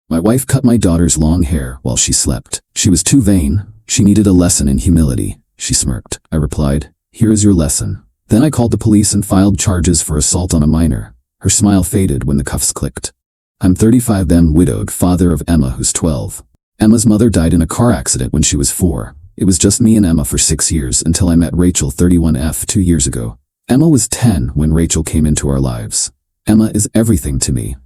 My wife cut my daughter's long hair while she slept. She was too vain. She needed a lesson in humility. She smirked. I replied, "Here is your lesson." Then I called the police and filed charges for assault on a minor. Her smile faded when the cuffs clicked. I'm 35, widowed, father of Emma, who's 12. Emma's mother died in a car accident when she was 4. It was just me and Emma for 6 years until I met Rachel, 31F, 2 years ago. Emma was 10 when Rachel came into our lives. Emma is everything to me.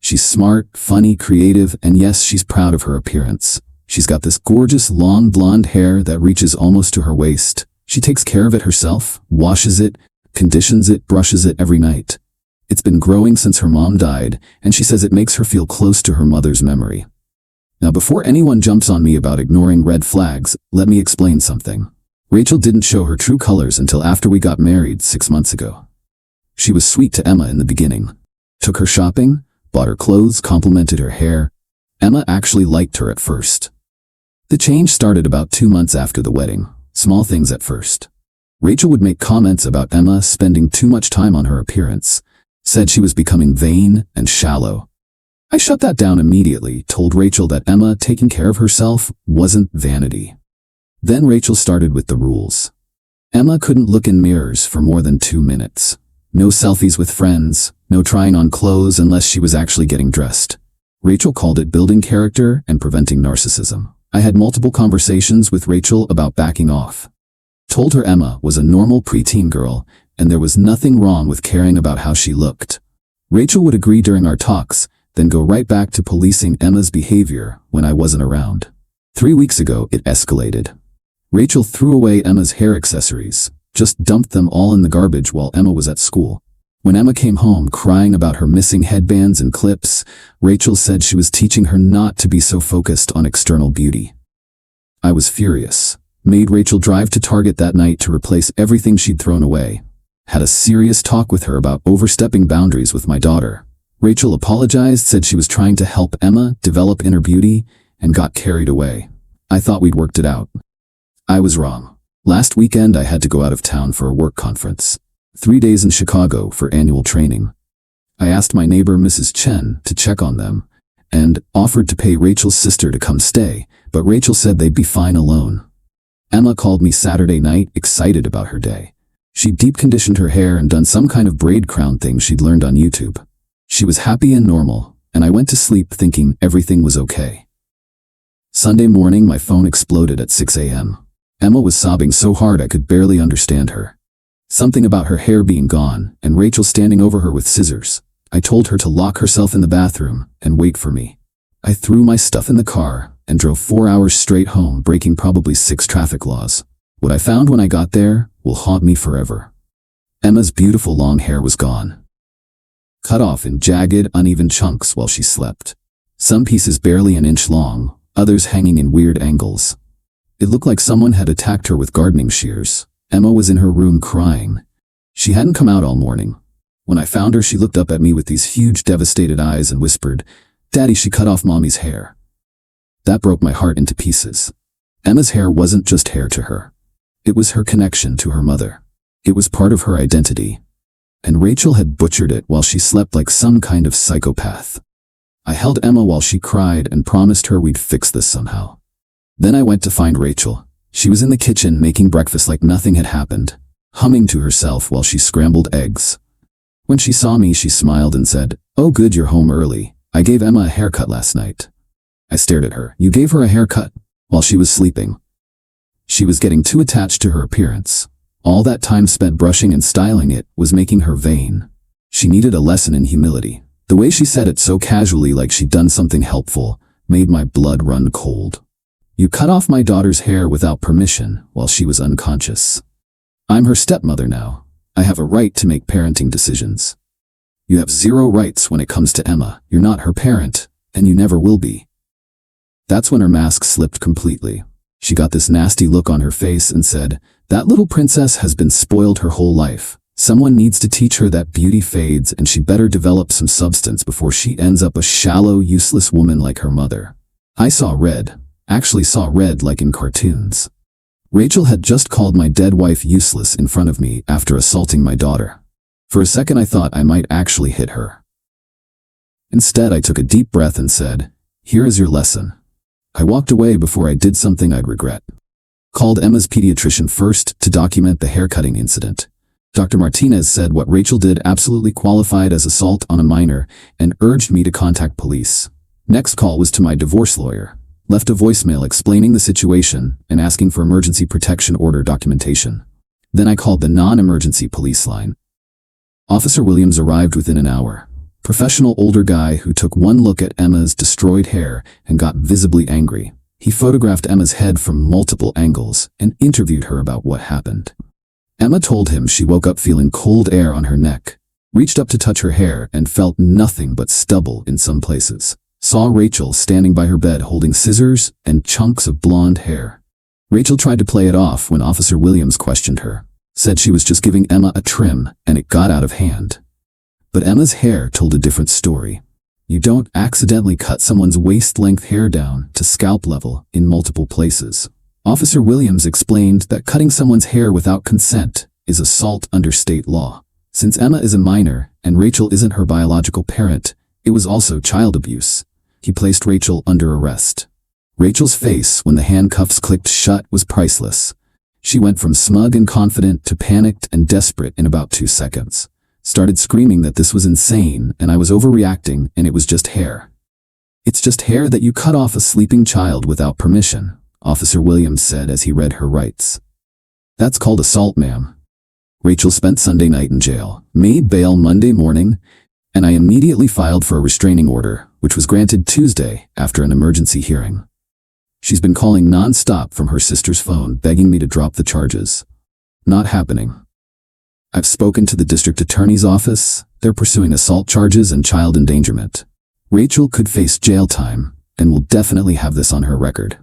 She's smart, funny, creative, and yes, she's proud of her appearance. She's got this gorgeous long blonde hair that reaches almost to her waist. She takes care of it herself, washes it, conditions it, brushes it every night. It's been growing since her mom died, and she says it makes her feel close to her mother's memory. Now, before anyone jumps on me about ignoring red flags, let me explain something. Rachel didn't show her true colors until after we got married 6 months ago. She was sweet to Emma in the beginning. Took her shopping, bought her clothes, complimented her hair. Emma actually liked her at first. The change started about 2 months after the wedding. Small things at first. Rachel would make comments about Emma spending too much time on her appearance. Said she was becoming vain and shallow. I shut that down immediately, told Rachel that Emma taking care of herself wasn't vanity. Then Rachel started with the rules. Emma couldn't look in mirrors for more than 2 minutes. No selfies with friends, no trying on clothes unless she was actually getting dressed. Rachel called it building character and preventing narcissism. I had multiple conversations with Rachel about backing off. Told her Emma was a normal preteen girl, and there was nothing wrong with caring about how she looked. Rachel would agree during our talks, then go right back to policing Emma's behavior when I wasn't around. 3 weeks ago, it escalated. Rachel threw away Emma's hair accessories, just dumped them all in the garbage while Emma was at school. When Emma came home crying about her missing headbands and clips, Rachel said she was teaching her not to be so focused on external beauty. I was furious. Made Rachel drive to Target that night to replace everything she'd thrown away. Had a serious talk with her about overstepping boundaries with my daughter. Rachel apologized, said she was trying to help Emma develop inner beauty, and got carried away. I thought we'd worked it out. I was wrong. Last weekend I had to go out of town for a work conference. 3 days in Chicago for annual training. I asked my neighbor Mrs. Chen to check on them, and offered to pay Rachel's sister to come stay, but Rachel said they'd be fine alone. Emma called me Saturday night, excited about her day. She'd deep conditioned her hair and done some kind of braid crown thing she'd learned on YouTube. She was happy and normal, and I went to sleep thinking everything was okay. Sunday morning my phone exploded at 6 a.m. Emma was sobbing so hard I could barely understand her. Something about her hair being gone, and Rachel standing over her with scissors. I told her to lock herself in the bathroom and wait for me. I threw my stuff in the car and drove 4 hours straight home, breaking probably 6 traffic laws. What I found when I got there will haunt me forever. Emma's beautiful long hair was gone. Cut off in jagged, uneven chunks while she slept. Some pieces barely an inch long, others hanging in weird angles. It looked like someone had attacked her with gardening shears. Emma was in her room crying. She hadn't come out all morning. When I found her, she looked up at me with these huge, devastated eyes and whispered, "Daddy, she cut off Mommy's hair." That broke my heart into pieces. Emma's hair wasn't just hair to her. It was her connection to her mother. It was part of her identity. And Rachel had butchered it while she slept like some kind of psychopath. I held Emma while she cried and promised her we'd fix this somehow. Then I went to find Rachel. She was in the kitchen making breakfast like nothing had happened, humming to herself while she scrambled eggs. When she saw me, she smiled and said, "Oh good, you're home early. I gave Emma a haircut last night." I stared at her. "You gave her a haircut?" While she was sleeping. She was getting too attached to her appearance. All that time spent brushing and styling it was making her vain. She needed a lesson in humility. The way she said it so casually, like she'd done something helpful, made my blood run cold. "You cut off my daughter's hair without permission while she was unconscious. I'm her stepmother now. I have a right to make parenting decisions. You have zero rights when it comes to Emma. You're not her parent, and you never will be." That's when her mask slipped completely. She got this nasty look on her face and said, "That little princess has been spoiled her whole life. Someone needs to teach her that beauty fades and she better develop some substance before she ends up a shallow, useless woman like her mother." I saw red. Actually saw red like in cartoons. Rachel had just called my dead wife useless in front of me after assaulting my daughter. For a second I thought I might actually hit her. Instead I took a deep breath and said, Here is your lesson. I walked away before I did something I'd regret. Called Emma's pediatrician first to document the haircutting incident. Dr. Martinez said what Rachel did absolutely qualified as assault on a minor and urged me to contact police. Next call was to my divorce lawyer. Left a voicemail explaining the situation and asking for emergency protection order documentation. Then I called the non-emergency police line. Officer Williams arrived within an hour. Professional older guy who took one look at Emma's destroyed hair and got visibly angry. He photographed Emma's head from multiple angles and interviewed her about what happened. Emma told him she woke up feeling cold air on her neck, reached up to touch her hair and felt nothing but stubble in some places. Saw Rachel standing by her bed holding scissors and chunks of blonde hair. Rachel tried to play it off when Officer Williams questioned her. Said she was just giving Emma a trim and it got out of hand. But Emma's hair told a different story. You don't accidentally cut someone's waist-length hair down to scalp level in multiple places. Officer Williams explained that cutting someone's hair without consent is assault under state law. Since Emma is a minor and Rachel isn't her biological parent, it was also child abuse. He placed Rachel under arrest. Rachel's face when the handcuffs clicked shut was priceless. She went from smug and confident to panicked and desperate in about 2 seconds. Started screaming that this was insane and I was overreacting and it was just hair. It's just hair that you cut off a sleeping child without permission, Officer Williams said as he read her rights. That's called assault, ma'am. Rachel spent Sunday night in jail, made bail Monday morning, and I immediately filed for a restraining order, which was granted Tuesday after an emergency hearing. She's been calling non-stop from her sister's phone begging me to drop the charges. Not happening. I've spoken to the district attorney's office. They're pursuing assault charges and child endangerment. Rachel could face jail time and will definitely have this on her record.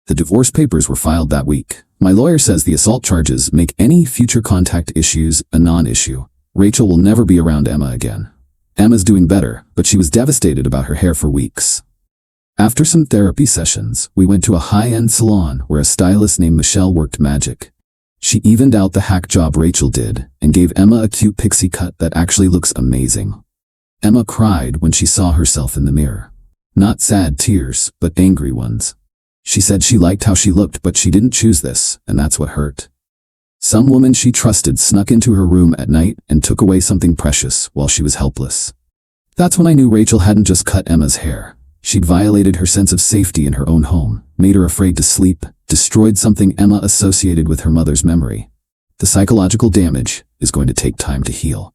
The divorce papers were filed that week. My lawyer says the assault charges make any future contact issues a non-issue. Rachel will never be around Emma again. Emma's doing better, but she was devastated about her hair for weeks. After some therapy sessions, we went to a high-end salon where a stylist named Michelle worked magic. She evened out the hack job Rachel did and gave Emma a cute pixie cut that actually looks amazing. Emma cried when she saw herself in the mirror. Not sad tears, but angry ones. She said she liked how she looked, but she didn't choose this, and that's what hurt. Some woman she trusted snuck into her room at night and took away something precious while she was helpless. That's when I knew Rachel hadn't just cut Emma's hair. She'd violated her sense of safety in her own home, made her afraid to sleep, destroyed something Emma associated with her mother's memory. The psychological damage is going to take time to heal.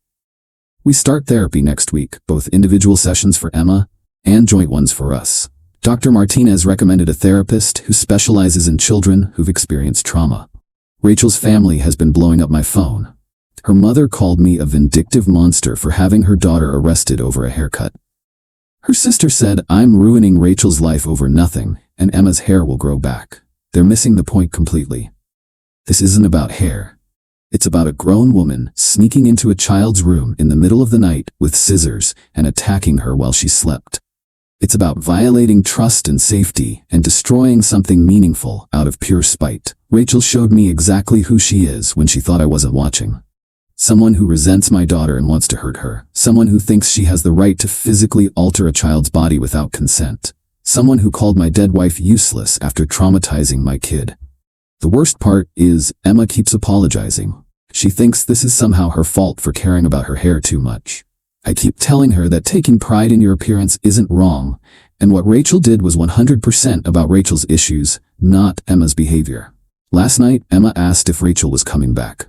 We start therapy next week, both individual sessions for Emma and joint ones for us. Dr. Martinez recommended a therapist who specializes in children who've experienced trauma. Rachel's family has been blowing up my phone. Her mother called me a vindictive monster for having her daughter arrested over a haircut. Her sister said I'm ruining Rachel's life over nothing and Emma's hair will grow back. They're missing the point completely. This isn't about hair. It's about a grown woman sneaking into a child's room in the middle of the night with scissors and attacking her while she slept. It's about violating trust and safety and destroying something meaningful out of pure spite. Rachel showed me exactly who she is when she thought I wasn't watching. Someone who resents my daughter and wants to hurt her. Someone who thinks she has the right to physically alter a child's body without consent. Someone who called my dead wife useless after traumatizing my kid. The worst part is Emma keeps apologizing. She thinks this is somehow her fault for caring about her hair too much. I keep telling her that taking pride in your appearance isn't wrong, and what Rachel did was 100% about Rachel's issues, not Emma's behavior. Last night, Emma asked if Rachel was coming back.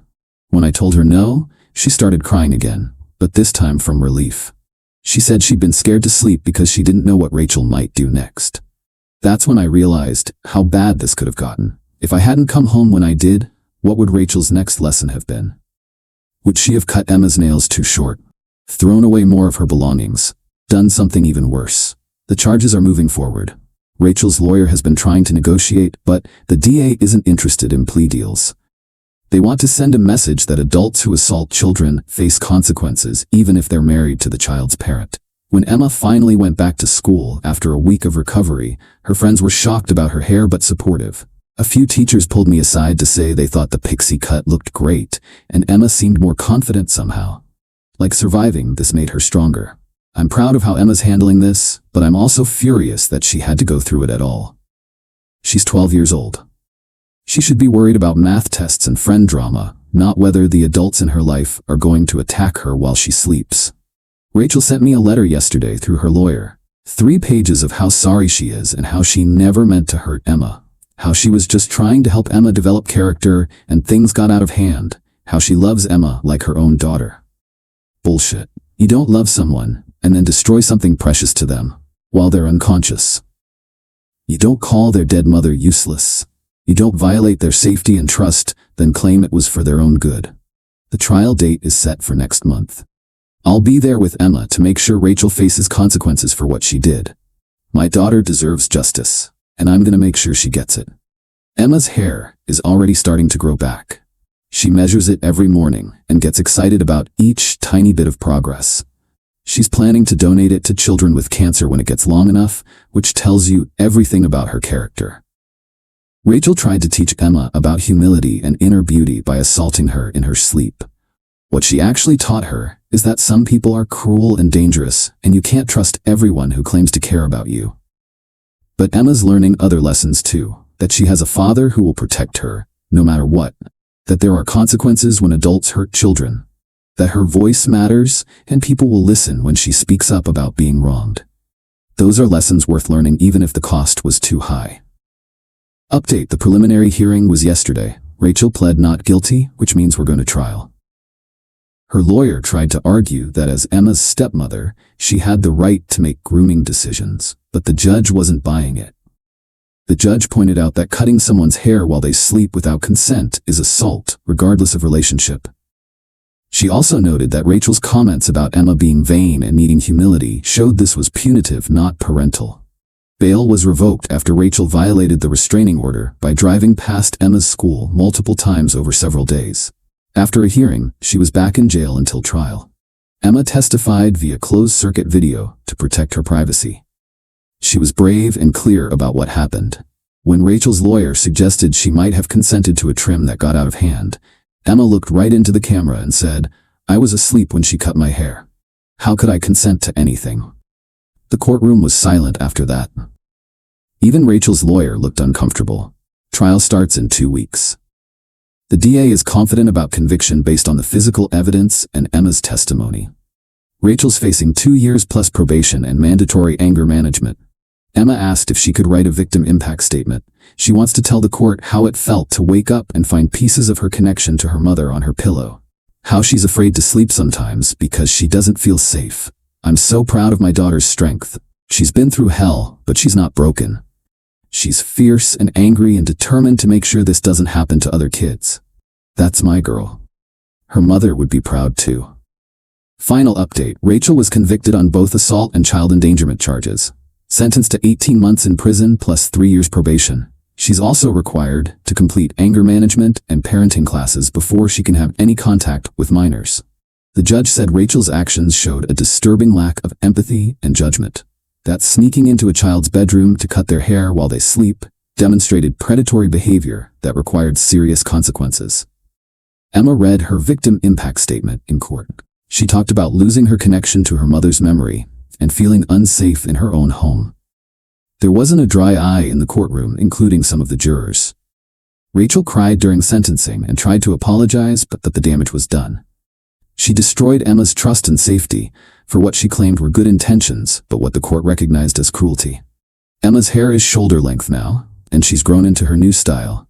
When I told her no, she started crying again, but this time from relief. She said she'd been scared to sleep because she didn't know what Rachel might do next. That's when I realized how bad this could have gotten. If I hadn't come home when I did, what would Rachel's next lesson have been? Would she have cut Emma's nails too short? Thrown away more of her belongings? Done something even worse? The charges are moving forward. Rachel's lawyer has been trying to negotiate, but the DA isn't interested in plea deals. They want to send a message that adults who assault children face consequences even if they're married to the child's parent. When Emma finally went back to school after a week of recovery, her friends were shocked about her hair but supportive. A few teachers pulled me aside to say they thought the pixie cut looked great, and Emma seemed more confident somehow. Like surviving this made her stronger. I'm proud of how Emma's handling this, but I'm also furious that she had to go through it at all. She's 12 years old. She should be worried about math tests and friend drama, not whether the adults in her life are going to attack her while she sleeps. Rachel sent me a letter yesterday through her lawyer. 3 pages of how sorry she is and how she never meant to hurt Emma. How she was just trying to help Emma develop character and things got out of hand. How she loves Emma like her own daughter. Bullshit. You don't love someone and then destroy something precious to them while they're unconscious. You don't call their dead mother useless. You don't violate their safety and trust, then claim it was for their own good. The trial date is set for next month. I'll be there with Emma to make sure Rachel faces consequences for what she did. My daughter deserves justice, and I'm gonna make sure she gets it. Emma's hair is already starting to grow back. She measures it every morning and gets excited about each tiny bit of progress. She's planning to donate it to children with cancer when it gets long enough, which tells you everything about her character. Rachel tried to teach Emma about humility and inner beauty by assaulting her in her sleep. What she actually taught her is that some people are cruel and dangerous, and you can't trust everyone who claims to care about you. But Emma's learning other lessons too, that she has a father who will protect her, no matter what, that there are consequences when adults hurt children, that her voice matters and people will listen when she speaks up about being wronged. Those are lessons worth learning even if the cost was too high. Update: the preliminary hearing was yesterday. Rachel pled not guilty, which means we're going to trial. Her lawyer tried to argue that as Emma's stepmother, she had the right to make grooming decisions, but the judge wasn't buying it. The judge pointed out that cutting someone's hair while they sleep without consent is assault, regardless of relationship. She also noted that Rachel's comments about Emma being vain and needing humility showed this was punitive, not parental. Bail was revoked after Rachel violated the restraining order by driving past Emma's school multiple times over several days. After a hearing, she was back in jail until trial. Emma testified via closed-circuit video to protect her privacy. She was brave and clear about what happened. When Rachel's lawyer suggested she might have consented to a trim that got out of hand, Emma looked right into the camera and said, "I was asleep when she cut my hair. How could I consent to anything?" The courtroom was silent after that. Even Rachel's lawyer looked uncomfortable. Trial starts in 2 weeks. The DA is confident about conviction based on the physical evidence and Emma's testimony. Rachel's facing 2 years plus probation and mandatory anger management. Emma asked if she could write a victim impact statement. She wants to tell the court how it felt to wake up and find pieces of her connection to her mother on her pillow. How she's afraid to sleep sometimes because she doesn't feel safe. "I'm so proud of my daughter's strength. She's been through hell, but she's not broken. She's fierce and angry and determined to make sure this doesn't happen to other kids. That's my girl." Her mother would be proud too. Final update: Rachel was convicted on both assault and child endangerment charges. Sentenced to 18 months in prison plus 3 years probation. She's also required to complete anger management and parenting classes before she can have any contact with minors. The judge said Rachel's actions showed a disturbing lack of empathy and judgment. That sneaking into a child's bedroom to cut their hair while they sleep demonstrated predatory behavior that required serious consequences. Emma read her victim impact statement in court. She talked about losing her connection to her mother's memory and feeling unsafe in her own home. There wasn't a dry eye in the courtroom, including some of the jurors. Rachel cried during sentencing and tried to apologize, but that the damage was done. She destroyed Emma's trust and safety for what she claimed were good intentions, but what the court recognized as cruelty. Emma's hair is shoulder length now, and she's grown into her new style.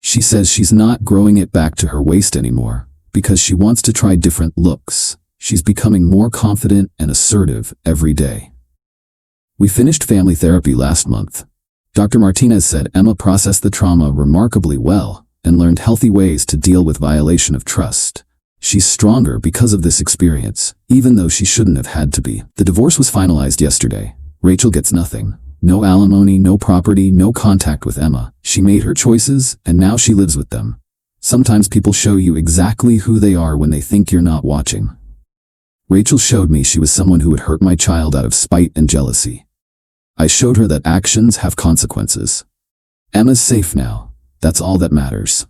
She says she's not growing it back to her waist anymore because she wants to try different looks. She's becoming more confident and assertive every day. We finished family therapy last month. Dr. Martinez said Emma processed the trauma remarkably well and learned healthy ways to deal with violation of trust. She's stronger because of this experience, even though she shouldn't have had to be. The divorce was finalized yesterday. Rachel gets nothing. No alimony, no property, no contact with Emma. She made her choices, and now she lives with them. Sometimes people show you exactly who they are when they think you're not watching. Rachel showed me she was someone who would hurt my child out of spite and jealousy. I showed her that actions have consequences. Emma's safe now. That's all that matters.